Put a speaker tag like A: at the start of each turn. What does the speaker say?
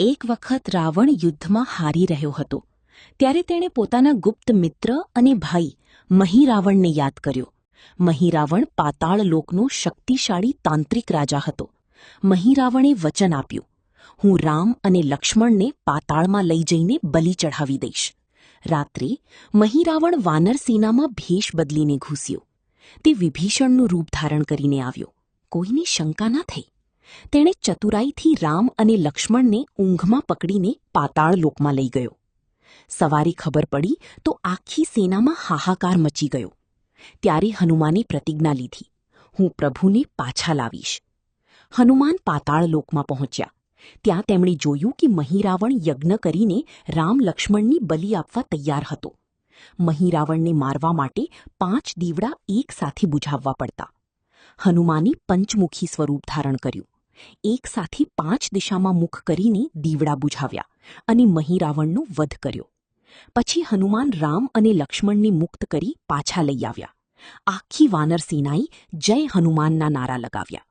A: એક વખત રાવણ યુદ્ધમાં હારી રહ્યો હતો ત્યારે તેણે પોતાના ગુપ્ત મિત્ર અને ભાઈ મહીરાવણને યાદ કર્યો. મહીરાવણ પાતાળ લોકનો શક્તિશાળી તાંત્રિક રાજા હતો. મહીરાવણે વચન આપ્યું, હું રામ અને લક્ષ્મણને પાતાળમાં લઈ જઈને બલિ ચઢાવી દઈશ. રાત્રે મહીરાવણ વાનર સેનામાં ભેષ બદલીને ઘૂસ્યો. તે વિભીષણનું રૂપ ધારણ કરીને આવ્યો. કોઈને શંકા ના થઈ. તેણે ચતુરાઈથી રામ અને લક્ષ્મણને ઊંઘમાં પકડીને પાતાળ લોકમાં લઈ ગયો. સવારે ખબર પડી તો આખી સેનામાં હાહાકાર મચી ગયો. ત્યારે હનુમાને પ્રતિજ્ઞા લીધી, હું પ્રભુને પાછા લાવીશ. હનુમાન પાતાળ લોકમાં પહોંચ્યા. ત્યાં તેમણે જોયું કે મહીરાવણ યજ્ઞ કરીને રામ લક્ષ્મણની બલિ આપવા તૈયાર હતો. મહીરાવણને મારવા માટે 5 દીવડા એક સાથે બુઝાવવા પડતા. હનુમાને પંચમુખી સ્વરૂપ ધારણ કર્યું. એક સાથે 5 દિશામાં મુખ કરીને દીવડા બુઝાવ્યા અને મહીરાવણનો વધ કર્યો. પછી હનુમાન રામ અને લક્ષ્મણને મુક્ત કરી પાછા લઈ આવ્યા. આખી વાનર સેનાએ જય હનુમાનના નારા લગાવ્યા.